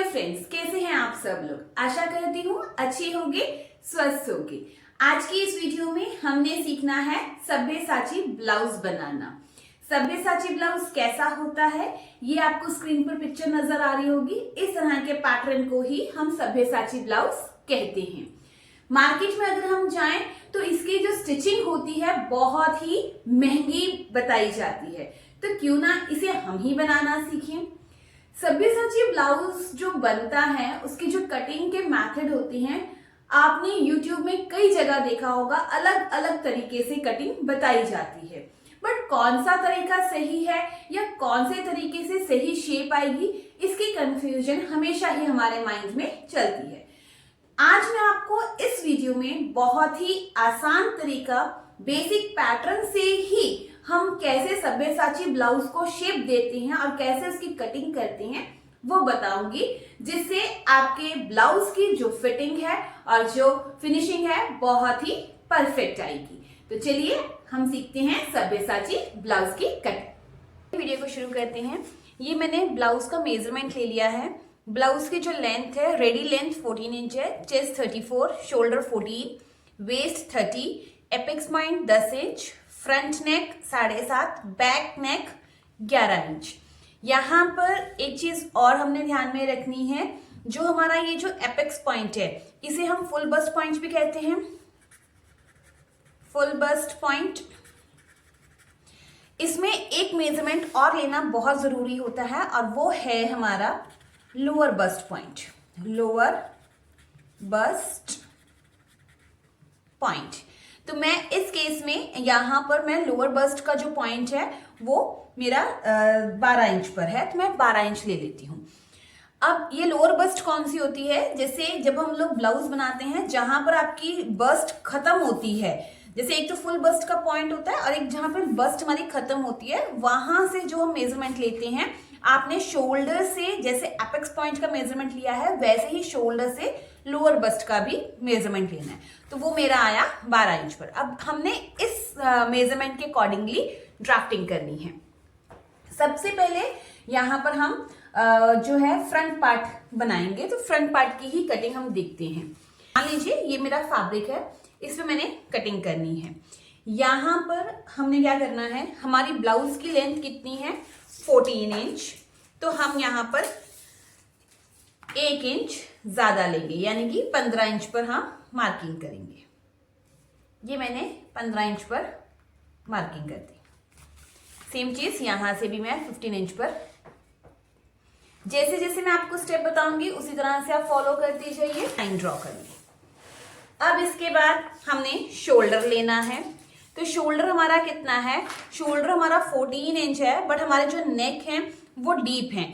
Dear friends, कैसे हैं आप सब लोग। आशा करती हूँ अच्छे होंगे, स्वस्थ होंगे। आज की इस वीडियो में हमने सीखना है सभ्यसाची ब्लाउज बनाना। सभ्यसाची ब्लाउज कैसा होता है ये आपको स्क्रीन पर पिक्चर नजर आ रही होगी। इस तरह के पैटर्न को ही हम सभ्यसाची ब्लाउज कहते हैं। मार्केट में अगर हम जाएं तो इसकी जो स्टिचिंग होती है बहुत ही महंगी बताई जाती है, तो क्यों ना इसे हम ही बनाना सीखें। सभ्यसाची ब्लाउज जो बनता है उसकी जो कटिंग के मेथड होती हैं, आपने YouTube में कई जगह देखा होगा, अलग अलग तरीके से कटिंग बताई जाती है। बट कौन सा तरीका सही है या कौन से तरीके से सही शेप आएगी, इसकी कंफ्यूजन हमेशा ही हमारे माइंड में चलती है। आज मैं आपको इस वीडियो में बहुत ही आसान तरीका, बेसिक पैटर्न से ही हम कैसे सभ्यसाची ब्लाउज को शेप देते हैं और कैसे उसकी कटिंग करते हैं वो बताऊंगी, जिससे आपके ब्लाउज की जो फिटिंग है और जो फिनिशिंग है बहुत ही परफेक्ट आएगी। तो चलिए हम सीखते हैं सभ्यसाची ब्लाउज की कटिंग। वीडियो को शुरू करते हैं। ये मैंने ब्लाउज का मेजरमेंट ले लिया है। ब्लाउज की जो लेंथ है, रेडी लेंथ 14 इंच है, chest 34, shoulder 14, waist 30, apex point 10 inch, front neck 7.5, back neck 11 inch. यहाँ पर एक चीज और हमने ध्यान में रखनी है, जो हमारा ये जो एपेक्स पॉइंट है इसे हम फुल बस्ट पॉइंट भी कहते हैं। फुल बस्ट पॉइंट, इसमें एक मेजरमेंट और लेना बहुत जरूरी होता है और वो है हमारा lower bast point. Lower bast point, तो मैं इस केस में यहां पर मैं लोअर बस्ट का जो पॉइंट है वो मेरा 12 इंच पर है, तो मैं 12 इंच ले लेती हूँ। अब ये लोअर बस्ट कौन सी होती है, जैसे जब हम लोग ब्लाउज बनाते हैं जहां पर आपकी बस्ट खत्म होती है, जैसे एक तो फुल बस्ट का पॉइंट होता है और एक जहां पर बस्ट हमारी खत्म होती है, वहां से जो हम मेजरमेंट लेते हैं, आपने शोल्डर से जैसे एपेक्स पॉइंट का मेजरमेंट लिया है वैसे ही शोल्डर से लोअर बस्ट का भी मेजरमेंट लेना है। तो वो मेरा आया 12 इंच पर। अब हमने इस मेजरमेंट के अकॉर्डिंगली ड्राफ्टिंग करनी है। सबसे पहले यहाँ पर हम जो है फ्रंट पार्ट बनाएंगे, तो फ्रंट पार्ट की ही कटिंग हम देखते हैं। मान लीजिए ये मेरा फैब्रिक है, इसमें मैंने कटिंग करनी है। यहाँ पर हमने क्या करना है, हमारी ब्लाउज की लेंथ कितनी है 14 इंच, तो हम यहाँ पर 1 इंच ज्यादा लेंगे, यानी कि 15 इंच पर हम मार्किंग करेंगे। ये मैंने 15 इंच पर मार्किंग कर दी। सेम चीज यहां से भी मैं 15 इंच पर, जैसे जैसे मैं आपको स्टेप बताऊंगी उसी तरह से आप फॉलो करते जाइए, लाइन ड्रॉ करिए। अब इसके बाद हमने शोल्डर लेना है, तो शोल्डर हमारा कितना है, शोल्डर हमारा 14 इंच है, बट हमारे जो नेक है वो डीप है।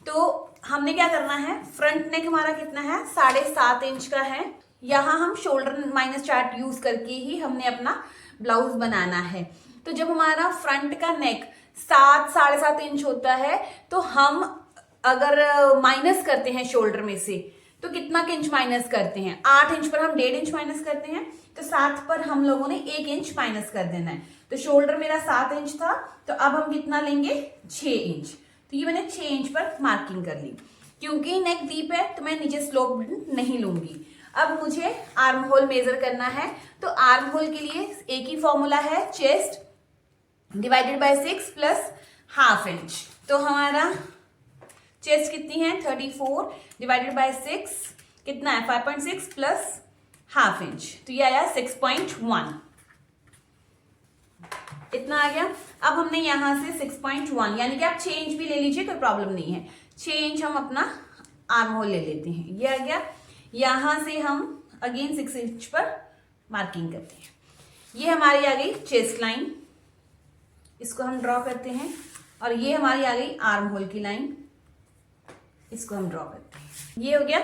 तो हमने क्या करना है, फ्रंट नेक हमारा कितना है 7.5 इंच का है। यहाँ हम शोल्डर माइनस चार्ट यूज करके ही हमने अपना ब्लाउज बनाना है। तो जब हमारा फ्रंट का नेक 7-7.5 इंच होता है, तो हम अगर माइनस करते हैं शोल्डर में से, तो कितना इंच माइनस करते हैं, 8 इंच पर हम 1.5 इंच माइनस करते हैं, तो 7 पर हम लोगों ने 1 इंच माइनस कर देना है। तो शोल्डर मेरा 7 इंच था, तो अब हम कितना लेंगे 6 इंच। तो ये मैंने 6 इंच पर मार्किंग कर ली। क्योंकि नेक डीप है तो मैं नीचे स्लोप नहीं लूंगी। अब मुझे आर्म होल मेजर करना है, तो आर्म होल के लिए एक ही फॉर्मूला है, chest divided by 6 plus half inch. तो हमारा चेस्ट कितनी है 34 डिवाइडेड बाय 6 कितना है 5.6 प्लस हाफ इंच, तो ये आया 6.1, इतना आ गया। अब हमने यहां से 6.1, यानी कि आप 6 इंच भी ले लीजिए, कोई प्रॉब्लम नहीं है। 6 इंच हम अपना आर्म होल ले लेते हैं, ये आ गया। यहां से हम अगेन 6 इंच पर मार्किंग करते हैं। ये हमारी आ गई चेस्ट लाइन, इसको हम ड्रॉ करते हैं, और ये हमारी आ गई आर्म होल की लाइन, इसको हम ड्रॉ करते हैं। ये हो गया।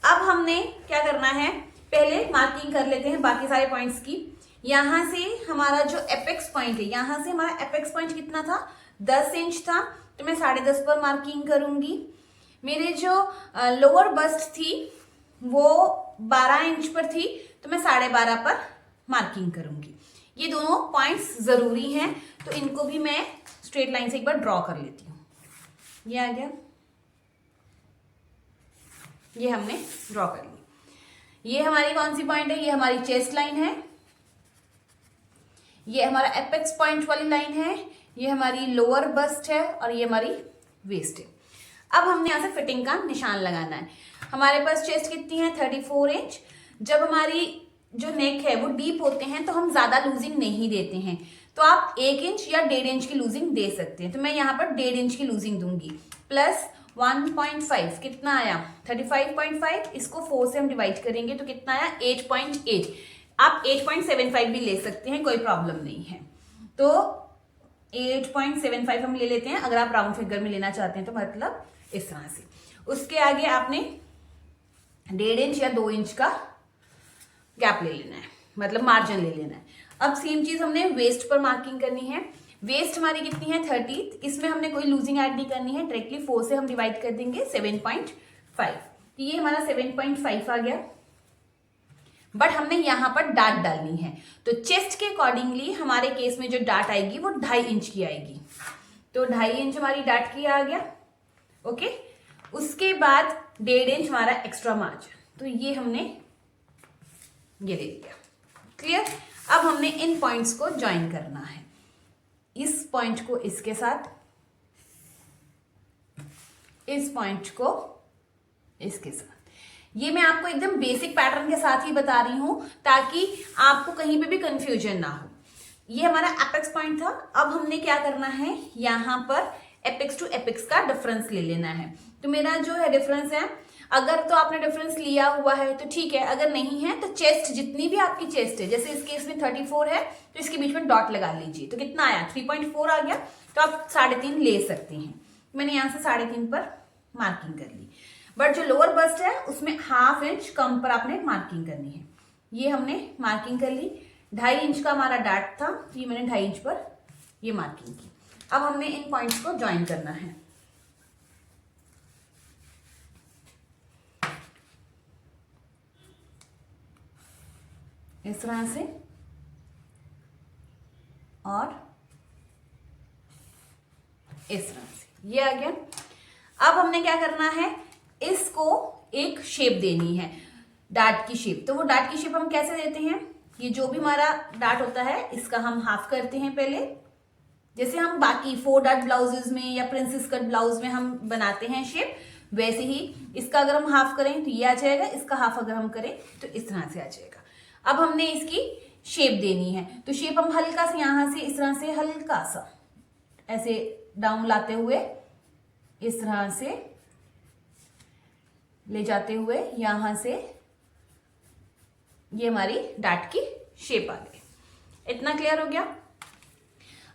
अब हमने क्या करना है, पहले मार्किंग कर लेते हैं बाकी सारे पॉइंट्स की। यहां से हमारा जो एपेक्स पॉइंट है, यहां से हमारा एपेक्स पॉइंट कितना था 10 इंच था, तो मैं 10.5 पर मार्किंग करूंगी। मेरे जो लोअर बस्ट थी वो 12 इंच पर थी, तो मैं 12.5 पर मार्किंग करूंगी। ये दोनों पॉइंट्स जरूरी हैं, तो इनको भी मैं स्ट्रेट लाइन से एक बार ड्रॉ कर लेती हूँ। ये आ गया। ये हमने ड्रॉ कर ली। ये हमारी कौन सी पॉइंट है? ये हमारी चेस्ट लाइन है, ये हमारा एपेक्स पॉइंट वाली लाइन है, ये हमारी लोअर बस्ट है और ये हमारी वेस्ट है। अब हमने यहाँ से फिटिंग का निशान लगाना है। हमारे पास चेस्ट कितनी है? 34 इंच। जब हमारी जो नेक है वो डीप होते हैं तो हम ज्यादा लूजिंग नहीं देते हैं, तो आप 1 इंच या 1.5 इंच की लूजिंग दे सकते हैं। तो मैं यहाँ पर 1.5 इंच की लूजिंग दूंगी, प्लस 1.5 कितना आया? 35.5। इसको 4 से हम डिवाइड करेंगे तो कितना आया? 8.8। आप 8.75 भी ले सकते हैं, कोई प्रॉब्लम नहीं है। तो 8.75 हम ले लेते हैं, अगर आप राउंड फिगर में लेना चाहते हैं तो मतलब इस तरह से। उसके आगे आपने 1.5 इंच या 2 इंच का गैप ले लेना है, मतलब मार्जिन ले लेना है। अब सेम चीज हमने वेस्ट पर मार्किंग करनी है। वेस्ट हमारी कितनी है? 30। इसमें हमने कोई लूजिंग ऐड नहीं करनी है, डायरेक्टली 4 से हम डिवाइड कर देंगे 7.5। तो ये हमारा 7.5 आ गया। बट हमने यहां पर डाट डालनी है, तो चेस्ट के अकॉर्डिंगली हमारे केस में जो डाट आएगी वो 2.5 इंच की आएगी। तो 2.5 इंच हमारी डाट की आ गया। ओके, उसके बाद 1.5 इंच हमारा एक्स्ट्रा मार्जिन, तो ये हमने ये ले लिया। क्लियर? अब हमने इन पॉइंट्स को ज्वाइन करना है, इस पॉइंट को इसके साथ, इस पॉइंट को इसके साथ। ये मैं आपको एकदम बेसिक पैटर्न के साथ ही बता रही हूं ताकि आपको कहीं पे भी कंफ्यूजन ना हो। ये हमारा एपेक्स पॉइंट था। अब हमने क्या करना है, यहां पर एपेक्स टू एपेक्स का डिफरेंस ले लेना है। तो मेरा जो है डिफरेंस है, अगर तो आपने डिफरेंस लिया हुआ है तो ठीक है, अगर नहीं है तो चेस्ट, जितनी भी आपकी चेस्ट है, जैसे इस केस में 34 है तो इसके बीच में डॉट लगा लीजिए। तो कितना आया? 3.4 आ गया। तो आप 3.5 ले सकते हैं। मैंने यहां से 3.5 पर मार्किंग कर ली। बट जो लोअर बस्ट है उसमें 1/2 इंच कम पर आपने मार्किंग करनी है। ये हमने मार्किंग कर ली। 2.5 इंच का हमारा डाट था, ये मैंने 2.5 इंच पर ये मार्किंग की। अब हमने इन पॉइंट्स को ज्वाइन करना है। इस तरह से और इस तरह से, ये आ गया। अब हमने क्या करना है, इसको एक शेप देनी है, डार्ट की शेप। तो वो डार्ट की शेप हम कैसे देते हैं? ये जो भी हमारा डार्ट होता है इसका हम हाफ करते हैं पहले, जैसे हम बाकी 4 डार्ट ब्लाउजेज में या प्रिंसेस कट ब्लाउज में हम बनाते हैं शेप, वैसे ही इसका अगर हम हाफ करें तो ये आ जाएगा, इसका हाफ अगर हम करें तो इस तरह से आ जाएगा। अब हमने इसकी शेप देनी है, तो शेप हम हल्का से यहां से इस तरह से हल्का सा ऐसे डाउन लाते हुए इस तरह से ले जाते हुए यहां से ये हमारी डार्ट की शेप आ गई। इतना क्लियर हो गया?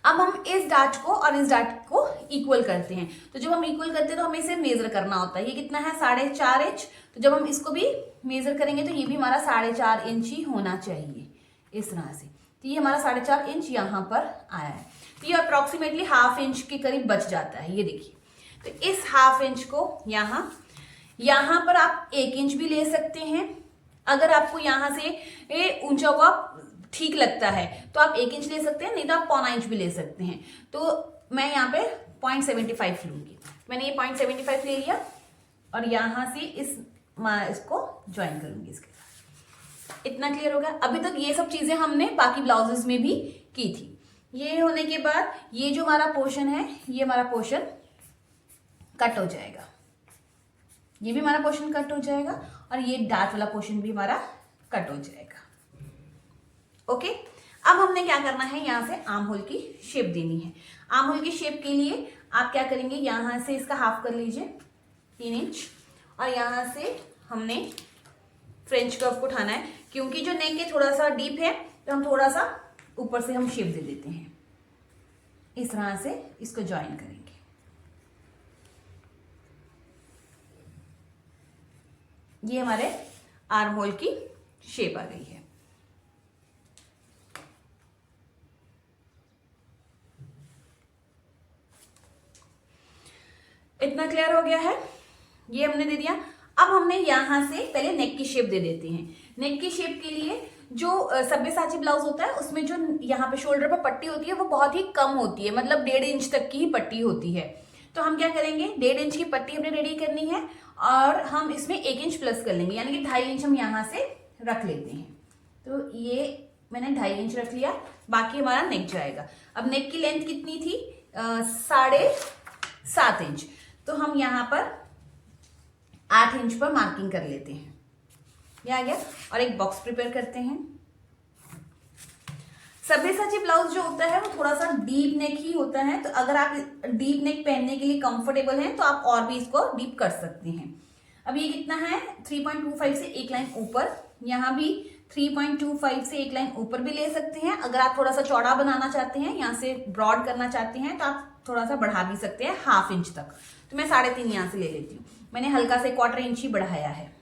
अब हम इस डार्ट को और इस डार्ट को इक्वल करते हैं। तो जब हम इक्वल करते हैं तो हमें इसे मेजर करना होता है। ये कितना है? 4.5 इंच। तो जब हम इसको भी मेजर करेंगे तो ये भी हमारा 4.5 इंच ही होना चाहिए, इस तरह से। तो ये हमारा 4.5 इंच यहां पर आया है। तो ये अप्रोक्सीमेटली 1/2 इंच के करीब बच जाता है, ये देखिए। तो इस 1/2 इंच को यहां पर आप 1 इंच भी ले सकते हैं। अगर आपको यहां से ऊंचा हुआ ठीक लगता है तो आप 1 इंच ले सकते हैं, नहीं तो आप 1/4 इंच भी ले सकते हैं। तो मैं यहाँ पे 0.75 लूंगी। मैंने ये 0.75 ले लिया और यहां से इसको ज्वाइन करूंगी इसके साथ। इतना क्लियर होगा? अभी तक ये सब चीजें हमने बाकी ब्लाउजेस में भी की थी। ये होने के बाद ये जो हमारा पोर्शन है, ये हमारा पोर्शन कट हो जाएगा, ये भी हमारा पोर्शन कट हो जाएगा और ये डार्क वाला पोर्शन भी हमारा कट हो जाएगा। ओके, अब हमने क्या करना है, यहां से आर्म होल की शेप देनी है। आर्म होल की शेप के लिए आप क्या करेंगे, यहां से इसका हाफ कर लीजिए 3 इंच और यहां से हमने फ्रेंच कर्व को उठाना है। क्योंकि जो नेक है थोड़ा सा डीप है तो हम थोड़ा सा ऊपर से हम शेप दे देते हैं, इस तरह से इसको ज्वाइन करेंगे। ये हमारे आर्म होल की शेप आ गई है। इतना क्लियर हो गया है? ये हमने दे दिया। अब हमने यहां से पहले नेक की शेप दे देते हैं। नेक की शेप के लिए जो सब्यसाची ब्लाउज होता है उसमें जो यहाँ पे शोल्डर पर पट्टी होती है वो बहुत ही कम होती है, मतलब 1.5 इंच तक की ही पट्टी होती है। तो हम क्या करेंगे, 1.5 इंच की पट्टी हमने रेडी करनी है और हम इसमें 1 इंच प्लस कर लेंगे, यानी कि 2.5 इंच हम यहाँ से रख लेते हैं। तो ये मैंने 2.5 इंच रख लिया, बाकी हमारा नेक जाएगा। अब नेक की लेंथ कितनी थी? 7.5 इंच। तो हम यहाँ पर 8 इंच पर मार्किंग कर लेते हैं। ये आ गया। और एक बॉक्स प्रिपेयर करते हैं। सब्यसाची ब्लाउज जो होता है वो थोड़ा सा डीप नेक ही होता है, तो अगर आप डीप नेक पहनने के लिए कंफर्टेबल हैं तो आप और भी इसको डीप कर सकते हैं। अब ये कितना है? 3.25 से एक लाइन ऊपर, यहाँ भी 3.25 से एक लाइन ऊपर भी ले सकते हैं। अगर आप थोड़ा सा चौड़ा बनाना चाहते हैं, यहाँ से ब्रॉड करना चाहते हैं, तो आप थोड़ा सा बढ़ा भी सकते हैं 1/2 इंच तक। तो मैं 3.5 यहाँ से ले लेती हूँ। मैंने हल्का से 1/4 इंच ही बढ़ाया है।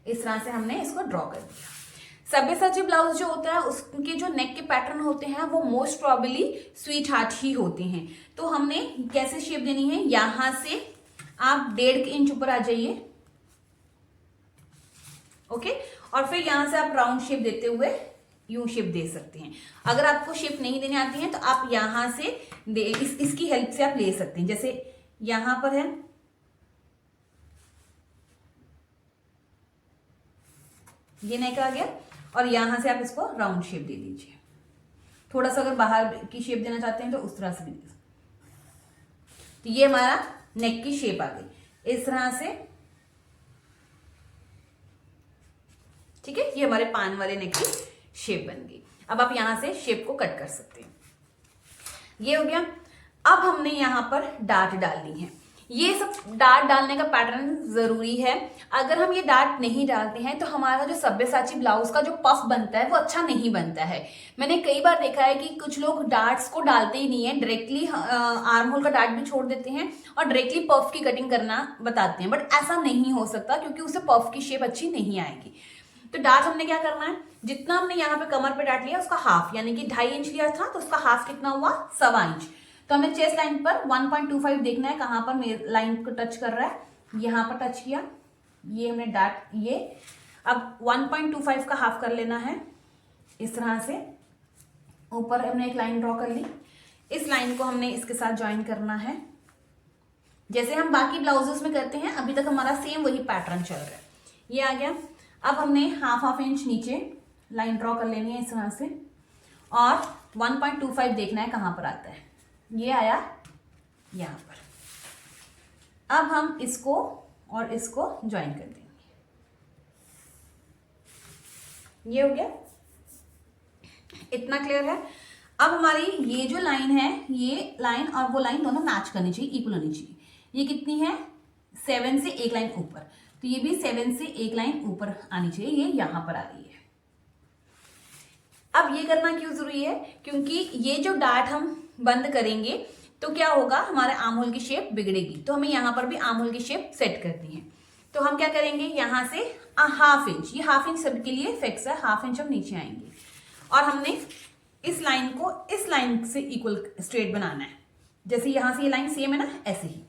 इस तरह से हमने इसको ड्रॉ कर दिया। सब्यसाची ब्लाउज जो होता है उसके जो नेक के पैटर्न होते हैं वो मोस्ट प्रॉबेबली स्वीट हार्ट ही होते हैं। तो हमने कैसे शेप देनी है? यहां से आप 1.5 इंच ऊपर आ जाइए, ओके, और फिर यहां से आप राउंड शेप देते हुए यू शेप दे सकते हैं। अगर आपको शेप नहीं देने आती है तो आप यहां से इसकी हेल्प से आप ले सकते हैं। जैसे यहां पर है, ये नेक आ गया, और यहां से आप इसको राउंड शेप दे दीजिए। थोड़ा सा अगर बाहर की शेप देना चाहते हैं तो उस तरह से भी दे सकते। तो ये हमारा नेक की शेप आ गई इस तरह से, ठीक है। ये हमारे पान वाले नेक की शेप बन गई। अब आप यहां से शेप को कट कर सकते हैं। ये हो गया। अब हमने यहां पर डार्ट डालनी है। ये सब डार्ट डालने का पैटर्न जरूरी है। अगर हम ये डार्ट नहीं डालते हैं तो हमारा जो सब्यसाची ब्लाउज का जो पफ बनता है वो अच्छा नहीं बनता है। मैंने कई बार देखा है कि कुछ लोग डार्ट्स को डालते ही नहीं है, डायरेक्टली आर्म होल का डार्ट भी छोड़ देते हैं और डायरेक्टली पफ की कटिंग करना बताते हैं, बट ऐसा नहीं हो सकता क्योंकि उससे पफ की शेप अच्छी नहीं आएगी। तो डार्ट हमने क्या करना है? जितना हमने यहाँ पे कमर पे डार्ट लिया उसका हाफ, यानी कि 2.5 इंच लिया था तो उसका हाफ कितना हुआ? 1.25 इंच। तो हमें चेस्ट लाइन पर 1.25 देखना है, कहां पर मेरे लाइन को टच कर रहा है, यहां पर टच किया, ये हमने डार्ट, ये अब 1.25 का हाफ कर लेना है। इस तरह से ऊपर हमने एक लाइन ड्रॉ कर ली। इस लाइन को हमने इसके साथ ज्वाइन करना है, जैसे हम बाकी ब्लाउजेस में करते हैं। अभी तक हमारा सेम वही पैटर्न चल रहा है। ये आ गया। अब हमने हाफ इंच नीचे लाइन ड्रॉ कर लेनी है इस तरह से, और 1.25 देखना है कहां पर आता है। ये आया यहां पर। अब हम इसको और इसको ज्वाइन कर देंगे। ये हो गया। इतना क्लियर है? अब हमारी ये जो लाइन है, ये लाइन और वो लाइन दोनों मैच करनी चाहिए, इक्वल होनी चाहिए। ये कितनी है? 7 से एक लाइन ऊपर, तो ये भी 7 से एक लाइन ऊपर आनी चाहिए। ये यहां पर आ रही है। अब ये करना क्यों जरूरी है? क्योंकि ये जो डार्ट हम बंद करेंगे तो क्या होगा? हमारे आर्म होल की शेप बिगड़ेगी। तो हमें यहां पर भी आर्म होल की शेप सेट करनी है। तो हम क्या करेंगे? यहां से 1/2 इंच, ये 1/2 इंच सबके लिए फिक्स है, 1/2 इंच हम नीचे आएंगे और हमने इस लाइन को इस लाइन से इक्वल स्ट्रेट बनाना है। जैसे यहां से ये लाइन सेम है ना, ऐसे ही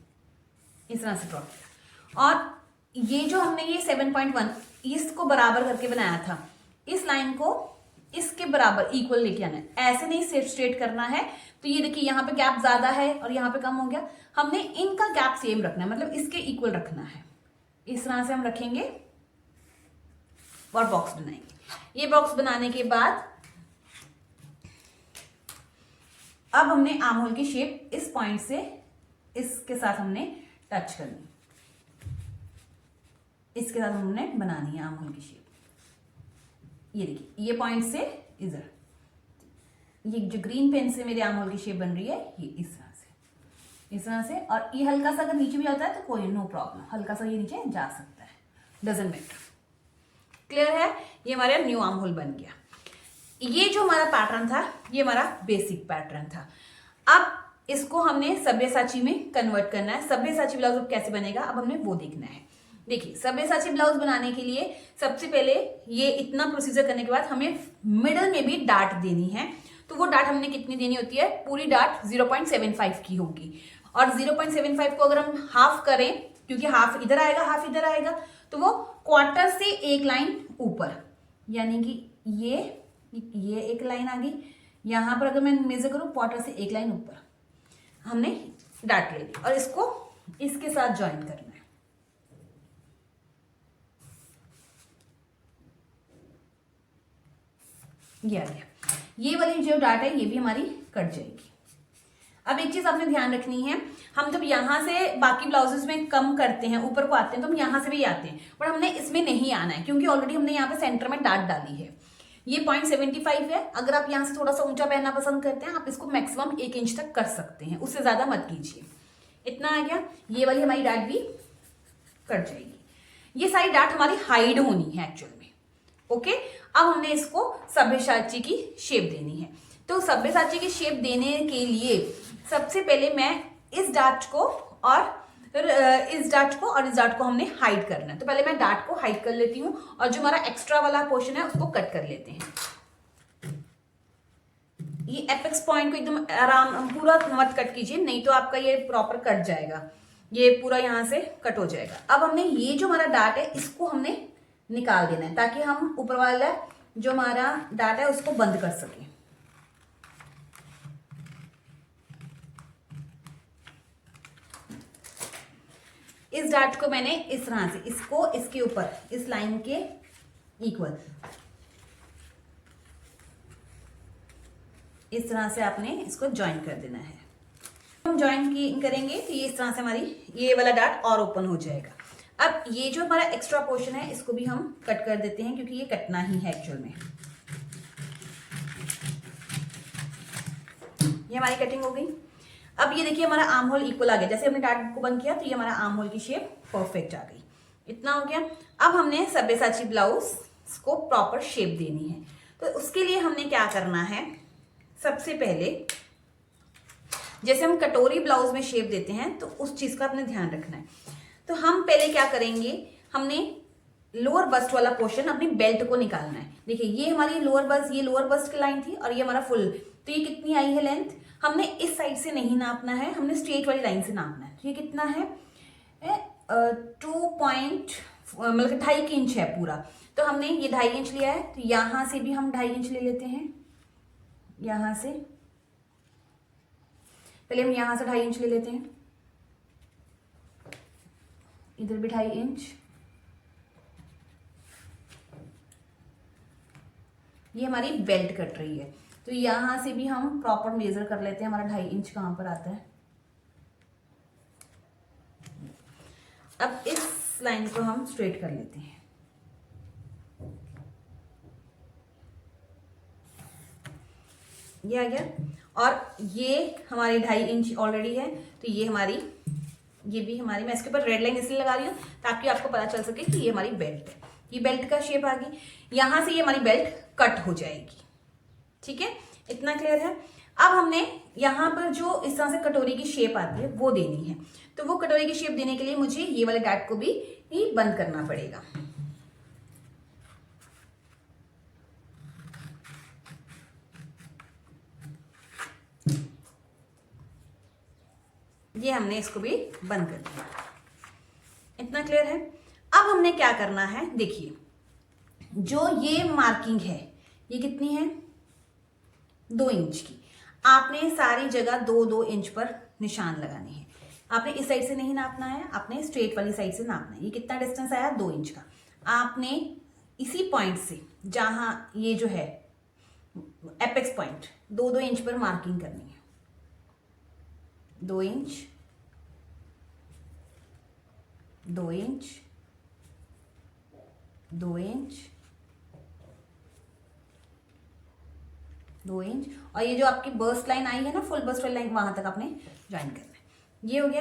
इस तरह से ड्रॉ किया। और ये जो हमने ये 7.1 इसको बराबर करके बनाया था, इस लाइन को इसके बराबर इक्वल लेके आना है, ऐसे नहीं स्ट्रेट करना है। तो ये देखिए यहाँ पे गैप ज्यादा है और यहाँ पे कम हो गया। हमने इनका गैप सेम रखना है, मतलब इसके इक्वल रखना है। इस तरह से हम रखेंगे और बॉक्स बनाएंगे। ये बॉक्स बनाने के बाद अब हमने आर्म होल की शेप इस पॉइंट से इसके साथ हमने टच करनी, इसके साथ हमने बनानी है आर्म होल की शेप। ये देखिए, ये पॉइंट से इधर, ये जो ग्रीन पेन से मेरे आर्म होल की शेप बन रही है, ये इस तरह से। और ये हल्का सा अगर नीचे भी आता है तो कोई नो प्रॉब्लम, हल्का सा ये नीचे जा सकता है, डजंट मैटर। क्लियर है? ये हमारा न्यू आर्म होल बन गया। ये जो हमारा पैटर्न था ये हमारा बेसिक पैटर्न था। अब इसको हमने सब्यसाची में कन्वर्ट करना है। सब्यसाची ब्लाउज कैसे बनेगा अब हमने वो देखना है। देखिए, सब्यसाची ब्लाउज बनाने के लिए सबसे पहले ये इतना प्रोसीजर करने के बाद हमें मिडल में भी डार्ट देनी है। तो वो डार्ट हमने कितनी देनी होती है? पूरी डार्ट 0.75 की होगी। और 0.75 को अगर हम हाफ करें, क्योंकि हाफ इधर आएगा हाफ इधर आएगा, तो वो क्वार्टर से एक लाइन ऊपर, यानी कि ये एक लाइन आ गई। यहां पर अगर मैं मेजर करूं, क्वार्टर से एक लाइन ऊपर हमने डार्ट ले ली और इसको इसके साथ ज्वाइन करना है। ये आ गया। ये वाली जो डाट है ये भी हमारी कट जाएगी। अब एक चीज आपने ध्यान रखनी है, हम जब यहाँ से बाकी ब्लाउजेस में कम करते हैं, ऊपर को आते हैं, तो हम यहाँ से भी आते हैं, पर हमने इसमें नहीं आना है क्योंकि ऑलरेडी हमने यहाँ पे सेंटर में डाट डाली है। ये 0.75 है। अगर आप यहाँ से थोड़ा सा ऊंचा पहनना पसंद करते हैं, आप इसको मैक्सिमम 1 इंच तक कर सकते हैं, उससे ज्यादा मत कीजिए। इतना आ गया। ये वाली हमारी डाट भी कट जाएगी। ये सारी डाट हमारी हाइड होनी है एक्चुअल में। ओके, अब हमने इसको सभ्यसाची की शेप देनी है। तो सभ्यसाची की शेप देने के लिए सबसे पहले मैं इस डाट को और इस डाट को और इस डाट को हमने हाइड करना है। तो पहले मैं डाट को हाइड कर लेती हूं और जो हमारा एक्स्ट्रा वाला पोर्शन है उसको कट कर लेते हैं। ये एपेक्स पॉइंट को एकदम आराम पूरा मत कट कीजिए, नहीं तो आपका ये प्रॉपर कट जाएगा, ये पूरा यहां से कट हो जाएगा। अब हमने ये जो हमारा डाट है इसको हमने निकाल देना है ताकि हम ऊपर वाला जो हमारा डाट है उसको बंद कर सकें। इस डाट को मैंने इस तरह से इसको इसके ऊपर इस लाइन के इक्वल इस तरह से आपने इसको ज्वाइन कर देना है। हम ज्वाइन करेंगे तो ये इस तरह से हमारी ये वाला डाट और ओपन हो जाएगा। अब ये जो हमारा एक्स्ट्रा पोर्शन है इसको भी हम कट कर देते हैं क्योंकि ये कटना ही है एक्चुअल में। ये हमारी कटिंग हो गई। अब ये देखिए हमारा आर्म होल इक्वल आ गया। जैसे हमने डाट को बंद किया तो ये हमारा आर्म होल की शेप परफेक्ट आ गई। इतना हो गया। अब हमने सब्यसाची ब्लाउज को प्रॉपर शेप देनी है। तो उसके लिए हमने क्या करना है, सबसे पहले जैसे हम कटोरी ब्लाउज में शेप देते हैं तो उस चीज का अपने ध्यान रखना है। तो हम पहले क्या करेंगे, हमने लोअर बस्ट वाला पोर्शन अपनी बेल्ट को निकालना है। देखिए ये हमारी लोअर बस्ट, ये लोअर बस्ट की लाइन थी और ये हमारा फुल, तो ये कितनी आई है लेंथ, हमने इस साइड से नहीं नापना है, हमने स्ट्रेट वाली लाइन से नापना है। तो ये कितना है 2.मतलब 2.5 इंच है पूरा। तो हमने ये 2.5 इंच लिया है, तो यहां से भी हम 2.5 इंच ले लेते हैं। यहां से पहले हम यहां से 2.5 इंच ले लेते हैं, इधर भी 2.5 इंच, ये हमारी बेल्ट कट रही है। तो यहां से भी हम प्रॉपर मेजर कर लेते हैं, हमारा 2.5 इंच कहां पर आता है। अब इस लाइन को हम स्ट्रेट कर लेते हैं। ये आ गया। और ये हमारी 2.5 इंच ऑलरेडी है, तो ये हमारी, ये भी हमारी, मैं इसके ऊपर रेड लाइन इसलिए लगा रही हूँ ताकि आपको पता चल सके कि ये हमारी बेल्ट है। ये बेल्ट का शेप आ गई। यहां से ये हमारी बेल्ट कट हो जाएगी। ठीक है, इतना क्लियर है। अब हमने यहां पर जो इस तरह से कटोरी की शेप आती है वो देनी है। तो वो कटोरी की शेप देने के लिए मुझे ये वाले डाट को भी बंद करना पड़ेगा। ये हमने इसको भी बंद कर दिया। इतना क्लियर है। अब हमने क्या करना है, देखिए जो ये मार्किंग है ये कितनी है, 2 इंच की। आपने सारी जगह 2-2 इंच पर निशान लगाने हैं। आपने इस साइड से नहीं नापना है, आपने स्ट्रेट वाली साइड से नापना है। ये कितना डिस्टेंस आया, 2 इंच का। आपने इसी पॉइंट से, जहां ये जो है एपेक्स पॉइंट, 2-2 इंच पर मार्किंग करनी है। 2 इंच, 2 इंच, 2 इंच, 2 इंच, और ये जो आपकी बर्स्ट लाइन आई है ना, फुल बर्स्ट वाली लाइन, वहां तक आपने ज्वाइन करना है। ये हो गया।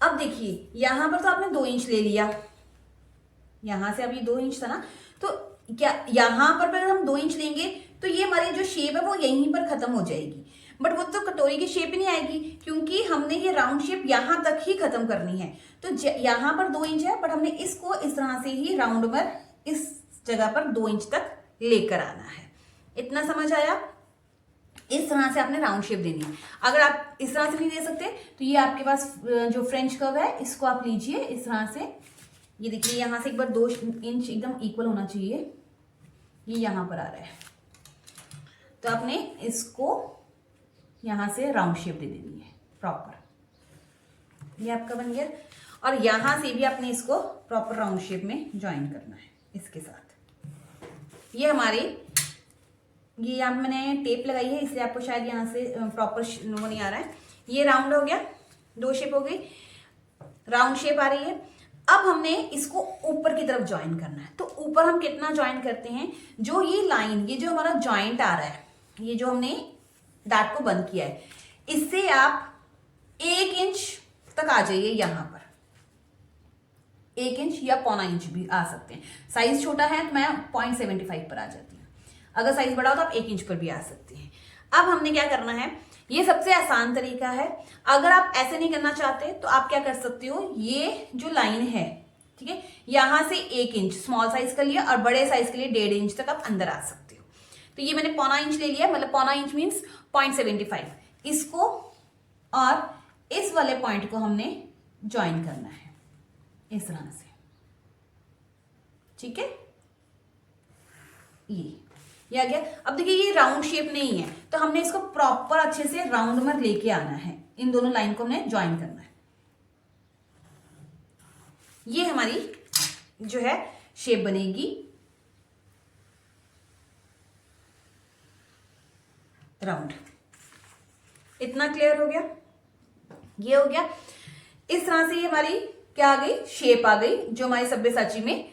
अब देखिए यहां पर तो आपने 2 इंच ले लिया, यहां से अब ये 2 इंच था ना, तो क्या यहां पर अगर हम 2 इंच लेंगे तो ये हमारी जो शेप है वो यहीं पर खत्म हो जाएगी। बट वो तो कटोरी की शेप ही नहीं आएगी क्योंकि हमने ये राउंड शेप यहां तक ही खत्म करनी है। तो यहां पर 2 इंच है, बट हमने इसको इस तरह से ही राउंड पर इस जगह पर 2 इंच तक लेकर आना है। इतना समझ आया। इस तरह से आपने राउंड शेप देनी है। अगर आप इस तरह से नहीं दे सकते तो ये आपके पास जो फ्रेंच कर्व है इसको आप लीजिए इस तरह से। ये देखिए यहां से एक बार 2 इंच एकदम इक्वल होना चाहिए, ये यहां पर आ रहा है, तो आपने इसको यहां से राउंड शेप दे देनी है प्रॉपर। ये आपका बन गया। और यहां से भी आपने इसको प्रॉपर राउंड शेप में ज्वाइन करना है इसके साथ। ये हमारी ये यहाँ मैंने टेप लगाई है इसलिए आपको शायद यहाँ से प्रॉपर वो नहीं आ रहा है। ये राउंड हो गया, 2 शेप हो गई, राउंड शेप आ रही है। अब हमने इसको ऊपर की तरफ ज्वाइन करना है। तो ऊपर हम कितना ज्वाइन करते हैं, जो ये लाइन, ये जो हमारा ज्वाइंट आ रहा है, ये जो हमने डार्ट को बंद किया है, इससे आप 1 इंच तक आ जाइए। यहां पर 1 इंच या 0.25 इंच भी आ सकते हैं। साइज छोटा है तो मैं 0.75 पर आ जाती हूँ। अगर साइज बड़ा हो तो आप 1 इंच पर भी आ सकते हैं। अब हमने क्या करना है, ये सबसे आसान तरीका है। अगर आप ऐसे नहीं करना चाहते तो आप क्या कर सकते हो, ये जो लाइन है, ठीक है, यहां से 1 इंच स्मॉल साइज का लिया और बड़े साइज के लिए 1.5 इंच तक आप अंदर आ सकते हो। तो ये मैंने 0.25 इंच ले लिया, मतलब 0.25 इंच मीन्स 0.75। इसको और इस वाले पॉइंट को हमने ज्वाइन करना है इस तरह से, ठीक है। ये आ गया। अब देखिए ये राउंड शेप नहीं है तो हमने इसको प्रॉपर अच्छे से राउंड में लेके आना है। इन दोनों लाइन को हमने ज्वाइन करना है। ये हमारी जो है शेप बनेगी राउंड। इतना क्लियर हो गया, ये हो गया। इस तरह से ये हमारी क्या आ गई, शेप आ गई, जो हमारी सब्यसाची में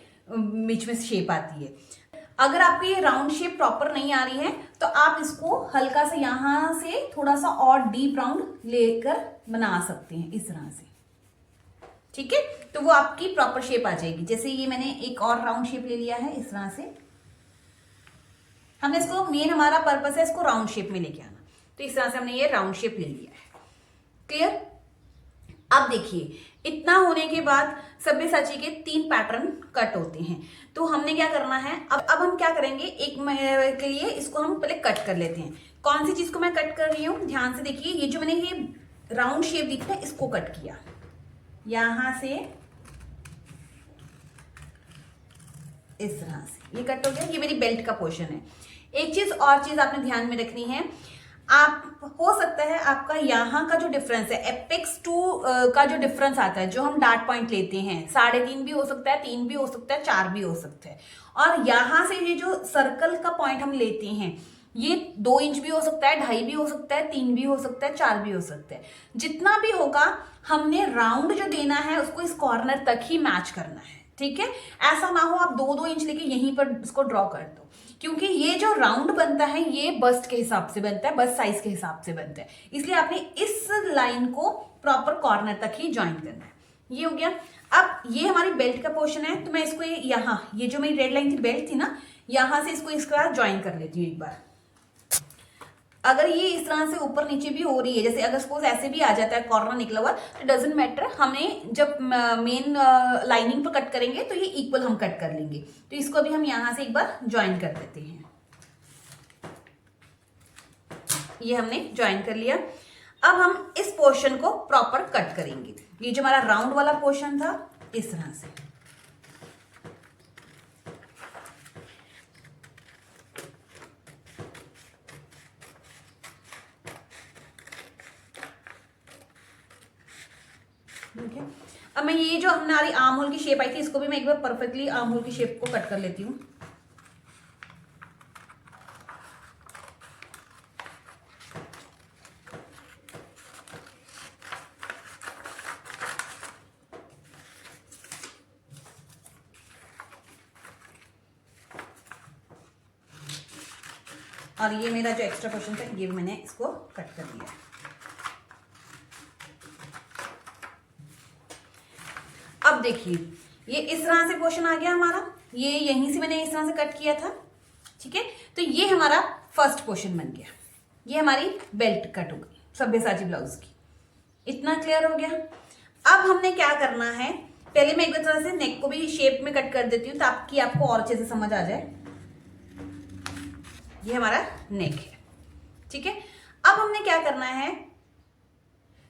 बीच में शेप आती है। अगर आपकी ये राउंड शेप प्रॉपर नहीं आ रही है तो आप इसको हल्का सा यहां से थोड़ा सा और डीप राउंड लेकर बना सकते हैं इस तरह से, ठीक है। तो वो आपकी प्रॉपर शेप आ जाएगी। जैसे ये मैंने एक और राउंड शेप ले लिया है इस तरह से। हमने इसको, मेन हमारा पर्पस है इसको राउंड शेप में लेके आना, तो इस तरह से हमने ये राउंड शेप ले लिया है। क्लियर। अब देखिए इतना होने के बाद सब्यसाची के 3 पैटर्न कट होते हैं। तो हमने क्या करना है, अब हम क्या करेंगे, एक के लिए इसको हम पहले कट कर लेते हैं। कौन सी चीज को मैं कट कर रही हूं, ध्यान से देखिए। ये जो मैंने ये राउंड शेप दी थी इसको कट किया, यहां से इस तरह से ये कट हो गया। ये मेरी बेल्ट का पोर्शन है। एक चीज और चीज आपने ध्यान में रखनी है, आप हो सकता है आपका यहाँ का जो डिफरेंस है, एपेक्स टू का जो डिफरेंस आता है, जो हम डार्ट पॉइंट लेते हैं, 3.5 भी हो सकता है, 3 भी हो सकता है, 4 भी हो सकता है। और यहाँ से ये जो सर्कल का पॉइंट हम लेते हैं, ये 2 इंच भी हो सकता है, 2.5 भी हो सकता है, 3 भी हो सकता है, 4 भी हो सकता है। जितना भी होगा हमने राउंड जो देना है उसको इस कॉर्नर तक ही मैच करना है, ठीक है। ऐसा ना हो आप 2-2 इंच लेके यहीं पर इसको ड्रॉ कर दो, क्योंकि ये जो राउंड बनता है ये बस्ट के हिसाब से बनता है, बस्ट साइज के हिसाब से बनता है। इसलिए आपने इस लाइन को प्रॉपर कॉर्नर तक ही ज्वाइन करना है। ये हो गया। अब ये हमारी बेल्ट का पोर्शन है, तो मैं इसको यहाँ, ये जो मेरी रेड लाइन थी, बेल्ट थी ना, यहां से इसको इसका ज्वाइन कर लेती हूँ एक बार। अगर ये इस तरह से ऊपर नीचे भी हो रही है, जैसे अगर सपोज ऐसे भी आ जाता है कॉर्नर निकला हुआ, तो डजेंट मैटर। हमें जब मेन लाइनिंग पर कट करेंगे तो ये इक्वल हम कट कर लेंगे। तो इसको अभी हम यहां से एक बार ज्वाइन कर देते हैं। ये हमने ज्वाइन कर लिया। अब हम इस पोर्शन को प्रॉपर कट करेंगे। ये जो हमारा राउंड वाला पोर्शन था, इस तरह से ठीक है। अब मैं ये जो हमारी आर्म होल की शेप आई थी, इसको भी मैं एक बार परफेक्टली आर्म होल की शेप को कट कर लेती हूँ। और ये मेरा जो एक्स्ट्रा पोर्शन था ये मैंने इसको कट कर दिया। अब देखिए ये इस तरह से पोर्शन आ गया हमारा, ये यहीं से मैंने इस तरह से कट किया था, ठीक है। तो ये हमारा फर्स्ट पोर्शन बन गया। ये हमारी बेल्ट कट हो गई सब्यसाची ब्लाउज की। इतना क्लियर हो गया। अब हमने क्या करना है, पहले मैं एक तरह से नेक को भी शेप में कट कर देती हूँ ताकि आपको और अच्छे से समझ आ जाए। ये हमारा नेक है, ठीक है। अब हमने क्या करना है,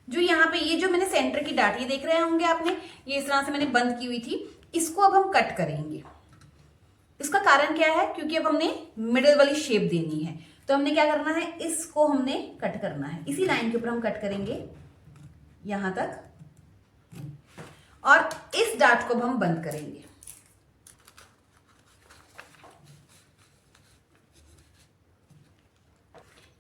जो यहाँ पे ये जो मैंने सेंटर की डाट ये देख रहे होंगे आपने, ये इस तरह से मैंने बंद की हुई थी, इसको अब हम कट करेंगे। इसका कारण क्या है, क्योंकि अब हमने मिडिल वाली शेप देनी है, तो हमने क्या करना है, इसको हमने कट करना है। इसी लाइन के ऊपर हम कट करेंगे यहां तक, और इस डाट को हम बंद करेंगे।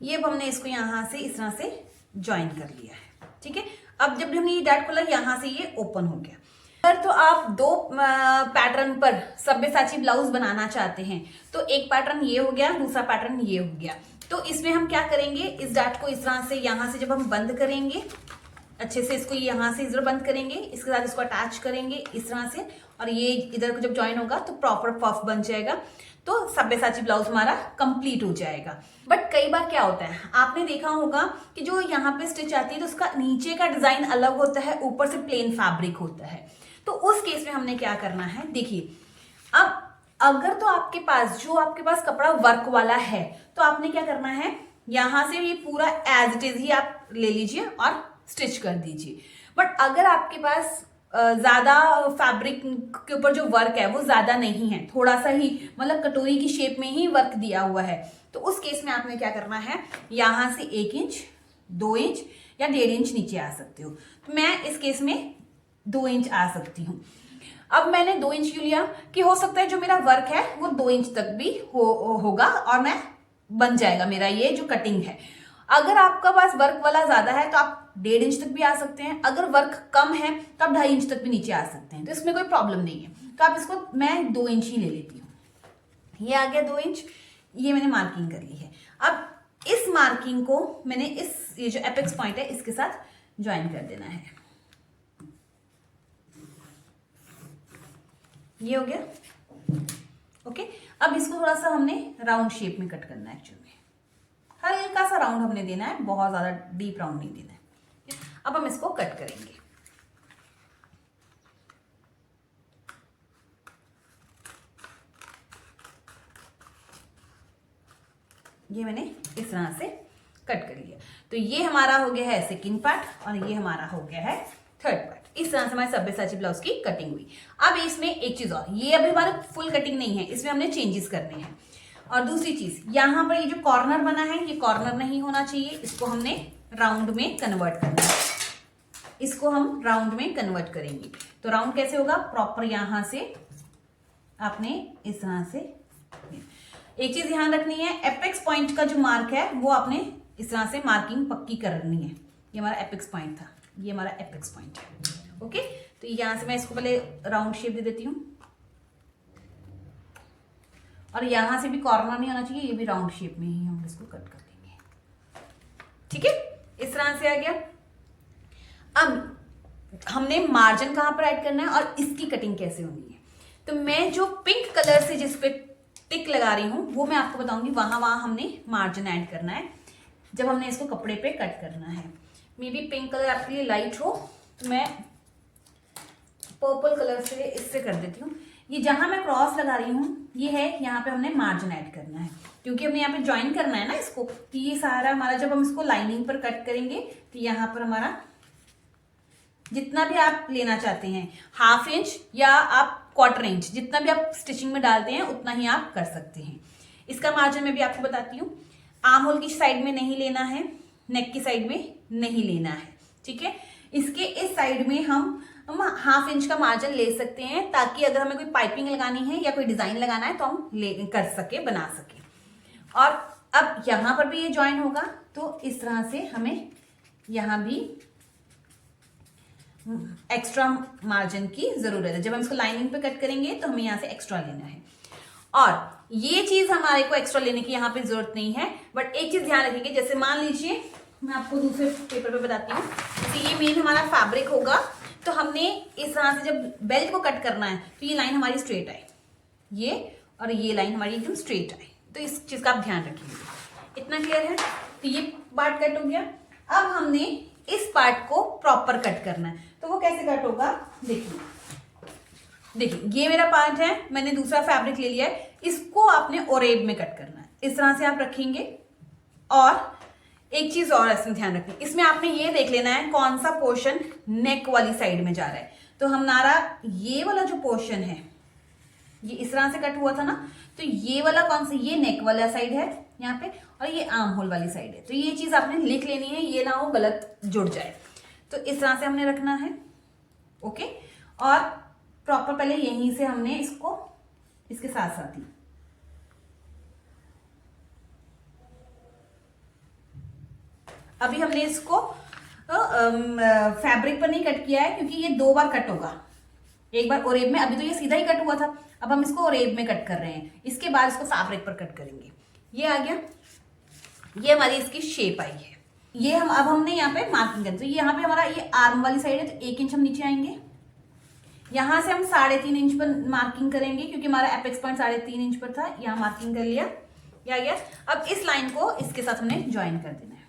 ये अब हमने इसको यहाँ से इस तरह से ज्वाइन कर लिया है, ठीक है। अब जब हमने ये डॉट खोला, यहाँ से ये ओपन हो गया। अगर तो आप दो पैटर्न पर सब्यसाची ब्लाउज बनाना चाहते हैं तो एक पैटर्न ये हो गया, दूसरा पैटर्न ये हो गया। तो इसमें हम क्या करेंगे, इस डॉट को इस तरह से यहाँ से जब हम बंद करेंगे, अच्छे से इसको यहाँ से इधर बंद करेंगे, इसके साथ इसको अटैच करेंगे इस तरह से, और ये इधर को जब ज्वाइन होगा तो प्रॉपर पफ बन जाएगा, तो सब्यसाची ब्लाउज हमारा कंप्लीट हो जाएगा। बट कई बार क्या होता है, आपने देखा होगा कि जो यहाँ पे स्टिच आती है तो उसका नीचे का डिजाइन अलग होता है, ऊपर से प्लेन फैब्रिक होता है। तो उस केस में हमने क्या करना है, देखिए अब अगर तो आपके पास कपड़ा वर्क वाला है तो आपने क्या करना है, यहां से ये पूरा एज इट इज ही आप ले लीजिए और स्टिच कर दीजिए। बट अगर आपके पास ज्यादा फैब्रिक के ऊपर जो वर्क है वो ज्यादा नहीं है, थोड़ा सा ही मतलब कटोरी की शेप में ही वर्क दिया हुआ है, तो उस केस में आपने क्या करना है, यहां से 1 इंच 2 इंच या 1.5 इंच नीचे आ सकते हो। तो मैं इस केस में 2 इंच आ सकती हूँ। अब मैंने 2 इंच क्यों लिया कि हो सकता है जो मेरा वर्क है वो 2 इंच तक भी होगा और मैं बन जाएगा मेरा ये जो कटिंग है। अगर आपका पास वर्क वाला ज्यादा है तो आप 1.5 इंच तक भी आ सकते हैं, अगर वर्क कम है तो आप 2.5 इंच तक भी नीचे आ सकते हैं, तो इसमें कोई प्रॉब्लम नहीं है। तो आप इसको मैं 2 इंच ही ले लेती हूँ। ये आ गया 2 इंच, ये मैंने मार्किंग कर ली है। अब इस मार्किंग को मैंने ये जो एपेक्स पॉइंट है इसके साथ ज्वाइन कर देना है। ये हो गया, ओके। अब इसको थोड़ा सा हमने राउंड शेप में कट करना है, एक्चुअली हल्का सा राउंड हमने देना है, बहुत ज्यादा डीप राउंड नहीं देना है। अब हम इसको कट करेंगे। ये मैंने इस तरह से कट कर लिया। तो ये हमारा हो गया है सेकंड पार्ट और ये हमारा हो गया है थर्ड पार्ट। इस तरह से हमारे सब्यसाची ब्लाउज की कटिंग हुई। अब इसमें एक चीज और, ये अभी हमारा फुल कटिंग नहीं है, इसमें हमने चेंजेस करने हैं। और दूसरी चीज, यहां पर ये जो कॉर्नर बना है ये कॉर्नर नहीं होना चाहिए, इसको हमने राउंड में कन्वर्ट करना है। इसको हम राउंड में कन्वर्ट करेंगे। तो राउंड कैसे होगा, प्रॉपर यहां से आपने इस तरह से, एक चीज ध्यान रखनी है, एपेक्स पॉइंट का जो मार्क है वो आपने इस तरह से मार्किंग पक्की करनी है। ये हमारा एपेक्स पॉइंट था, ये हमारा एपेक्स पॉइंट है, ओके। तो यहां से मैं इसको पहले राउंड शेप दे देती हूँ, और यहां से भी कॉर्नर नहीं होना चाहिए, ये भी राउंड शेप में ही हम इसको कट कर देंगे, ठीक है। इस तरह से आ गया। अब हमने मार्जिन कहां पर ऐड करना है और इसकी कटिंग कैसे होनी है। तो मैं जो पिंक कलर से जिस पे टिक लगा रही हूं वो मैं आपको बताऊंगी, वहां हमने मार्जिन ऐड करना है जब हमने इसको कपड़े पे कट करना है। मे बी पिंक कलर आपके लिए लाइट हो तो मैं पर्पल कलर से इससे कर देती हूँ। ये जहां मैं क्रॉस लगा रही हूँ ये है, यहाँ पे हमने मार्जिन ऐड करना है क्योंकि हमने यहाँ पे ज्वाइन करना है ना इसको। तो ये सारा हमारा जब हम इसको लाइनिंग पर कट करेंगे तो यहाँ पर हमारा जितना भी आप लेना चाहते हैं, 1/2 इंच या आप 1/4 इंच, जितना भी आप स्टिचिंग में डालते हैं उतना ही आप कर सकते हैं। इसका मार्जिन मैं भी आपको बताती हूँ। आर्म होल की साइड में नहीं लेना है, नेक की साइड में नहीं लेना है, ठीक है। इसके इस साइड में हम 1/2 इंच का मार्जिन ले सकते हैं ताकि अगर हमें कोई पाइपिंग लगानी है या कोई डिजाइन लगाना है तो हम कर सके, बना सके। और अब यहां पर भी ये ज्वाइन होगा तो इस तरह से हमें यहां भी एक्स्ट्रा मार्जिन की जरूरत है। जब हम इसको लाइनिंग पे कट करेंगे तो हमें यहां से एक्स्ट्रा लेना है, और ये चीज हमारे को एक्स्ट्रा लेने की यहाँ पे जरूरत नहीं है। बट एक चीज ध्यान रखेंगे, जैसे मान लीजिए मैं आपको दूसरे पेपर पे बताती हूँ, जैसे ये मेन हमारा फैब्रिक होगा तो हमने इस तरह से जब बेल्ट को कट करना है तो ये लाइन हमारी स्ट्रेट आए, ये और ये लाइन हमारी एकदम स्ट्रेट आए, तो इस चीज का आप ध्यान रखिएगा। इतना क्लियर है। तो ये पार्ट कट हो गया। अब हमने इस पार्ट को प्रॉपर कट करना है, तो वो कैसे कट होगा, देखिए ये मेरा पार्ट है, मैंने दूसरा फैब्रिक ले लिया है, इसको आपने ओरेब में कट करना है। इस तरह से आप रखेंगे। और एक चीज और इसमें ध्यान रखनी, इसमें आपने ये देख लेना है कौन सा पोर्शन नेक वाली साइड में जा रहा है। तो हमारा ये वाला जो पोर्शन है ये इस तरह से कट हुआ था ना, तो ये वाला कौन सा, ये नेक वाला साइड है यहाँ पे, और ये आर्म होल वाली साइड है। तो ये चीज आपने लिख लेनी है, ये ना हो गलत जुड़ जाए। तो इस तरह से हमने रखना है, ओके। और प्रॉपर पहले यहीं से हमने इसको इसके साथ साथ ही अभी हमने इसको फैब्रिक पर नहीं कट किया है क्योंकि ये 2 बार कट होगा, एक बार ओरेब में, अभी तो ये सीधा ही कट हुआ था, अब हम इसको ओरेब में कट कर रहे हैं, इसके बाद इसको फैब्रिक पर कट करेंगे। ये आ गया, ये हमारी इसकी शेप आई है। ये अब हमने यहाँ पे मार्किंग कर, तो यहाँ पे हमारा ये आर्म वाली साइड है, तो 1 इंच हम नीचे आएंगे, यहाँ से हम 3.5 इंच पर मार्किंग करेंगे क्योंकि हमारा एपेक्स पॉइंट 3.5 इंच पर था, यहाँ मार्किंग कर लिया, ये आ गया। अब इस लाइन को इसके साथ हमने ज्वाइन कर देना है,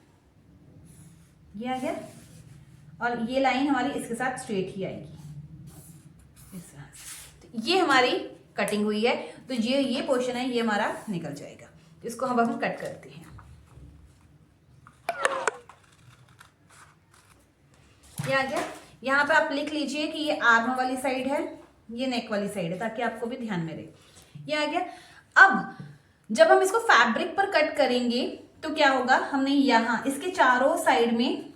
ये आ गया, और ये लाइन हमारी इसके साथ स्ट्रेट ही आएगी इस तरह से। तो ये हमारी कटिंग हुई है, तो ये पोर्शन है ये हमारा निकल जाएगा, तो इसको हम कट करते हैं। ये आ गया, यहाँ पे आप लिख लीजिए कि ये आर्म वाली साइड है, ये नेक वाली साइड है, ताकि आपको भी ध्यान में रहे। ये आ गया। अब जब हम इसको फैब्रिक पर कट करेंगे तो क्या होगा, हमने यहाँ इसके चारों साइड में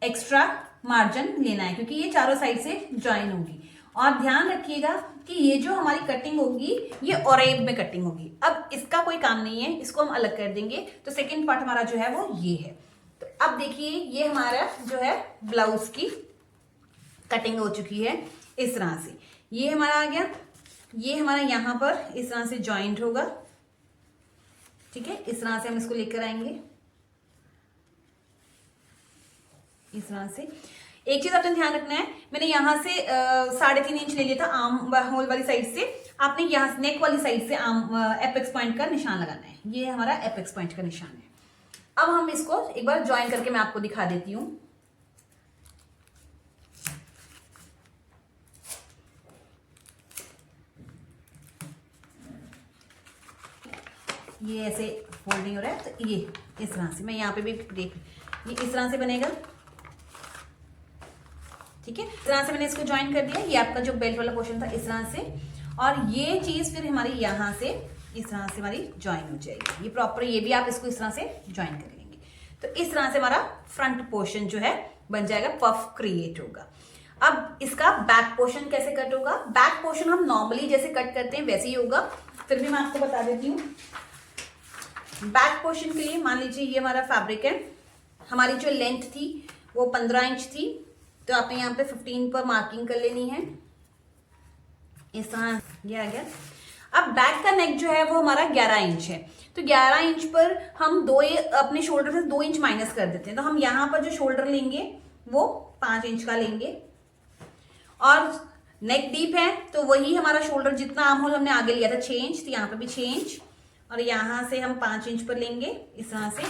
एक्स्ट्रा मार्जिन लेना है क्योंकि ये चारों साइड से ज्वाइन होगी। और ध्यान रखिएगा कि ये जो हमारी कटिंग होगी ये ओरेब में कटिंग होगी। अब इसका कोई काम नहीं है, इसको हम अलग कर देंगे। तो सेकेंड पार्ट हमारा जो है वो ये है। तो अब देखिए ये हमारा जो है ब्लाउज की कटिंग हो चुकी है इस तरह से। ये हमारा आ गया, ये हमारा यहाँ पर इस तरह से ज्वाइंट होगा, ठीक है। इस तरह से हम इसको लेकर आएंगे, इस तरह से। एक चीज आपने ध्यान रखना है, मैंने यहाँ से 3.5 इंच ले लिया था आर्म होल वाली साइड से, आपने यहाँ नेक वाली साइड से एपेक्स पॉइंट का निशान लगाना है। ये हमारा एपेक्स पॉइंट का निशान है। अब हम इसको एक बार ज्वाइन करके मैं आपको दिखा देती हूँ। ये ऐसे फोल्डिंग हो रहा है, तो ये इस तरह से, मैं यहाँ पे भी देख, ये इस तरह से बनेगा, ठीक है। इस तरह से मैंने इसको ज्वाइन कर दिया। ये आपका जो बेल्ट वाला पोर्शन था इस तरह से, और ये चीज फिर हमारी यहाँ से इस तरह से हमारी ज्वाइन हो जाएगी। ये प्रॉपर, ये भी आप इसको इस तरह से ज्वाइन कर लेंगे, तो इस तरह से हमारा फ्रंट पोर्शन जो है बन जाएगा, पफ क्रिएट होगा। अब इसका बैक पोर्शन कैसे कट होगा? बैक पोर्शन हम नॉर्मली जैसे कट करते हैं वैसे ही होगा, फिर भी मैं आपको बता देती हूँ। बैक पोर्शन के लिए मान लीजिए ये हमारा फैब्रिक है, हमारी जो लेंथ थी वो 15 इंच थी, तो आपने यहाँ पे 15 पर मार्किंग कर लेनी है इस तरह। ये आ गया। अब बैक का नेक जो है वो हमारा 11 इंच है, तो 11 इंच पर हम अपने शोल्डर से 2 इंच माइनस कर देते हैं। तो हम यहाँ पर जो शोल्डर लेंगे वो 5 इंच का लेंगे, और नेक डीप है तो वही हमारा शोल्डर जितना आर्म होल हमने आगे लिया था 6 इंच, तो यहाँ पे भी 6 इंच, और यहाँ से हम 5 इंच पर लेंगे इस तरह से,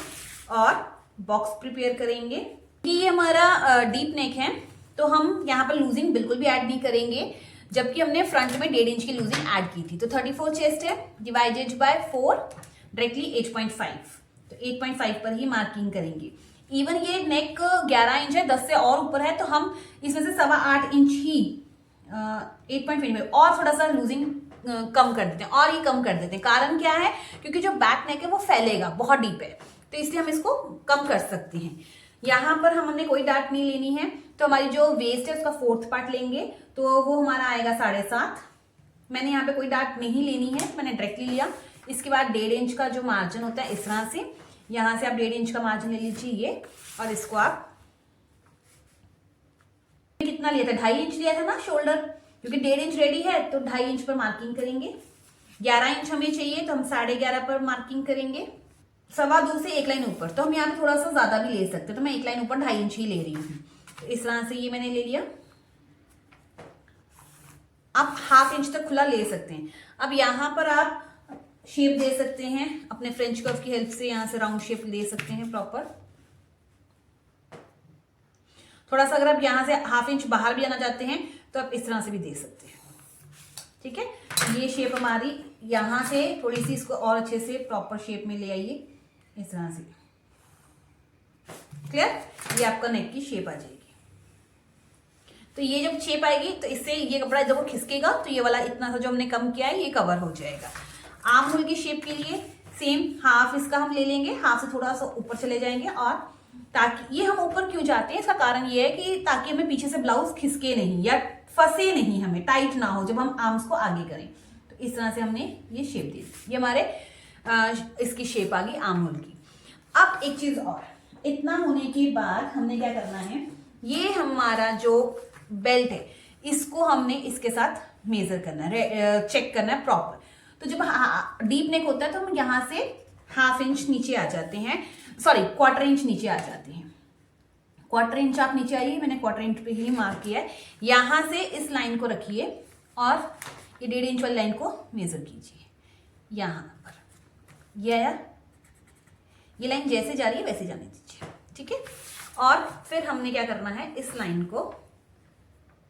और बॉक्स प्रिपेयर करेंगे। कि ये हमारा डीप नेक है, तो हम यहाँ पर लूजिंग बिल्कुल भी ऐड नहीं करेंगे, जबकि हमने फ्रंट में 1.5 इंच की लूजिंग ऐड की थी। तो 34 चेस्ट है, डिवाइडेड बाय 4 डायरेक्टली 8.5, तो 8.5 पर ही मार्किंग करेंगे। इवन ये नेक 11 इंच है, 10 से और ऊपर है, तो हम इसमें से 8.25 इंच ही 8.5 में और थोड़ा सा लूजिंग कम कर देते हैं, और ये कम कर देते हैं। कारण क्या है? क्योंकि जो बैक नेक है वो फैलेगा, बहुत डीप है, तो इसलिए हम इसको कम कर सकते हैं। यहाँ पर हमने कोई डार्ट नहीं लेनी है, तो हमारी जो वेस्ट है उसका 4th पार्ट लेंगे, तो वो हमारा आएगा 7.5। मैंने यहाँ पे कोई डार्ट नहीं लेनी है, मैंने डायरेक्टली लिया। इसके बाद 1.5 इंच का जो मार्जिन होता है इस तरह से, यहाँ से आप 1.5 इंच का मार्जिन ले लीजिए ये, और इसको आप कितना लिया था? 2.5 इंच लिया था ना शोल्डर, क्योंकि 1.5 इंच रेडी है तो 2.5 इंच पर मार्किंग करेंगे। 11 इंच हमें चाहिए तो हम 11.5 पर मार्किंग करेंगे। 2.25 से 1 लाइन ऊपर, तो हम यहाँ पे थोड़ा सा ज्यादा भी ले सकते हैं, तो मैं 1 लाइन ऊपर 2.5 इंच ही ले रही हूँ। तो इस तरह से ये मैंने ले लिया। आप 1/2 इंच तक खुला ले सकते हैं। अब यहाँ पर आप शेप दे सकते हैं अपने फ्रेंच कर्व की हेल्प से, यहाँ से राउंड शेप ले सकते हैं प्रॉपर। थोड़ा सा अगर आप यहाँ से 1/2 इंच बाहर भी जाना चाहते हैं तो आप इस तरह से भी दे सकते हैं, ठीक है। ये शेप हमारी यहाँ से थोड़ी सी इसको और अच्छे से प्रॉपर शेप में ले आइए इस तरह से, क्लियर? ये आपका नेक की शेप आ जाएगी। तो ये जब शेप आएगी तो इससे ये कपड़ा जब वो खिसकेगा तो ये वाला इतना सा जो हमने कम किया है ये कवर हो जाएगा। आर्म होल की शेप के लिए सेम 1/2 इसका हम ले लेंगे, 1/2 से थोड़ा सा ऊपर चले जाएंगे, और ताकि ये हम ऊपर क्यों जाते हैं इसका कारण ये है कि ताकि हमें पीछे से ब्लाउज खिसके नहीं या फंसे नहीं, हमें टाइट ना हो जब हम आर्म्स को आगे करें। तो इस तरह से हमने ये शेप दी, ये हमारे इसकी शेप आ गई आर्म होल की। अब एक चीज और, इतना होने के बाद हमने क्या करना है, ये हमारा जो बेल्ट है इसको हमने इसके साथ मेजर करना है, चेक करना है प्रॉपर। तो जब डीप नेक होता है तो हम यहाँ से ½ इंच नीचे आ जाते हैं, सॉरी क्वार्टर इंच नीचे आ जाते हैं। क्वार्टर इंच आप नीचे आइए, मैंने क्वार्टर इंच पे ही मार्क किया है। यहां से इस लाइन को रखिए और ये 1.5 इंच वाली लाइन को मेजर कीजिए यहां पर। ये आया, ये लाइन जैसे जा रही है वैसे जाने दीजिए, ठीक है। और फिर हमने क्या करना है, इस लाइन को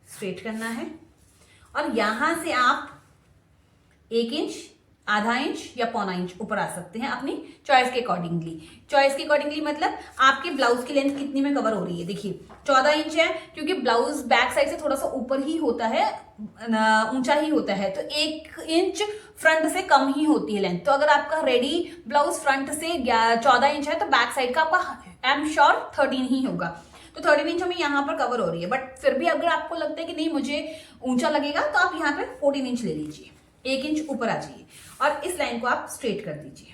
स्ट्रेट करना है और यहां से आप 1 इंच, ½ इंच या ½ इंच ऊपर आ सकते हैं अपनी चॉइस के अकॉर्डिंगली। चॉइस के अकॉर्डिंगली मतलब आपके ब्लाउज की लेंथ कितनी में कवर हो रही है। देखिए 14 इंच है, क्योंकि ब्लाउज बैक साइड से थोड़ा सा ऊपर ही होता है, ऊंचा ही होता है, तो 1 इंच फ्रंट से कम ही होती है लेंथ। तो अगर आपका रेडी ब्लाउज फ्रंट से 14 इंच है तो बैक साइड का आपका आई एम श्योर 13 ही होगा। तो 13 इंच हमें यहाँ पर कवर हो रही है। बट फिर भी अगर आपको लगता है कि नहीं मुझे ऊंचा लगेगा तो आप यहाँ पे 14 इंच ले लीजिए, 1 इंच ऊपर आ जाइए और इस लाइन को आप स्ट्रेट कर दीजिए।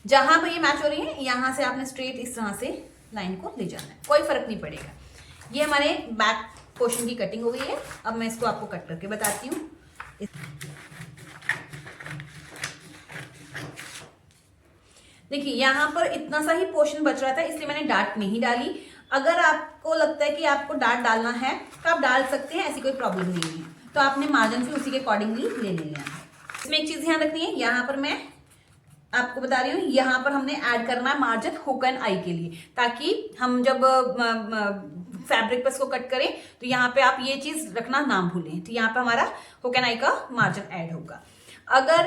जहां पर ये मैच हो रही है यहां से आपने स्ट्रेट इस तरह से लाइन को ले जाना है, कोई फर्क नहीं पड़ेगा। ये हमारे बैक पोर्शन की कटिंग हो गई है। अब मैं इसको आपको कट करके बताती हूँ। देखिए यहां पर इतना सा ही पोर्शन बच रहा था, इसलिए मैंने डार्ट नहीं डाली। अगर आपको लगता है कि आपको डार्ट डालना है तो आप डाल सकते हैं, ऐसी कोई प्रॉब्लम नहीं है। तो आपने मार्जिन भी उसी के अकॉर्डिंगली ले लेना है। इसमें एक चीज ध्यान रखनी है, यहाँ पर मैं आपको बता रही हूँ, यहाँ पर हमने ऐड करना है मार्जिन हुक एंड आई के लिए, ताकि हम जब फैब्रिक पर इसको कट करें तो यहाँ पे आप ये चीज रखना ना भूलें। तो यहाँ पे हमारा हुक एंड आई का मार्जिन ऐड होगा। अगर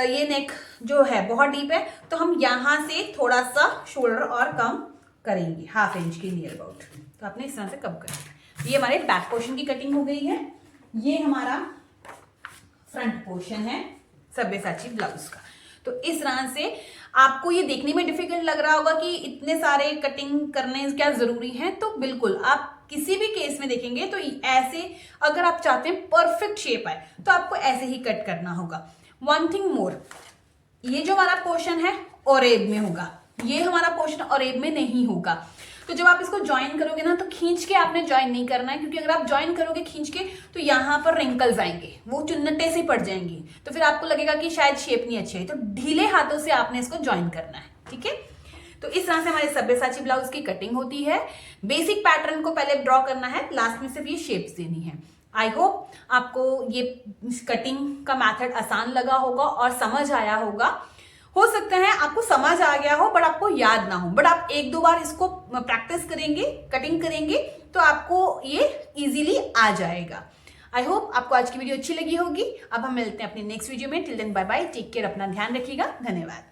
ये नेक जो है बहुत डीप है तो हम यहाँ से थोड़ा सा शोल्डर और कम करेंगे, ½ इंच के नियर अबाउट। तो आपने इस तरह से कम करना। ये हमारे बैक पोर्शन की कटिंग हो गई है। ये हमारा फ्रंट पोर्शन है सब्यसाची ब्लाउज का। तो इस तरह से आपको ये देखने में डिफिकल्ट लग रहा होगा कि इतने सारे कटिंग करने क्या जरूरी है, तो बिल्कुल आप किसी भी केस में देखेंगे तो ऐसे, अगर आप चाहते हैं परफेक्ट शेप आए तो आपको ऐसे ही कट करना होगा। वन थिंग मोर, ये जो हमारा पोर्शन है ओरेब में होगा, ये हमारा पोर्शन ओरेब में नहीं होगा। तो जब आप इसको ज्वाइन करोगे ना तो खींच के आपने ज्वाइन नहीं करना है, क्योंकि अगर आप ज्वाइन करोगे खींच के तो यहाँ पर रिंकल्स आएंगे, वो चुन्नटे से पड़ जाएंगी, तो फिर आपको लगेगा कि शायद शेप नहीं अच्छी है। तो ढीले हाथों से आपने इसको ज्वाइन करना है, ठीक है। तो इस तरह से हमारे सब्यसाची ब्लाउज की कटिंग होती है। बेसिक पैटर्न को पहले ड्रॉ करना है, लास्ट में सिर्फ ये शेप्स देनी है। आई होप आपको ये कटिंग का मैथड आसान लगा होगा और समझ आया होगा। हो सकता है आपको समझ आ गया हो बट आपको याद ना हो, बट आप 1-2 बार इसको प्रैक्टिस करेंगे, कटिंग करेंगे तो आपको ये इजीली आ जाएगा। आई होप आपको आज की वीडियो अच्छी लगी होगी। अब हम मिलते हैं अपनी नेक्स्ट वीडियो में। Till then bye bye, take care, अपना ध्यान रखिएगा, धन्यवाद।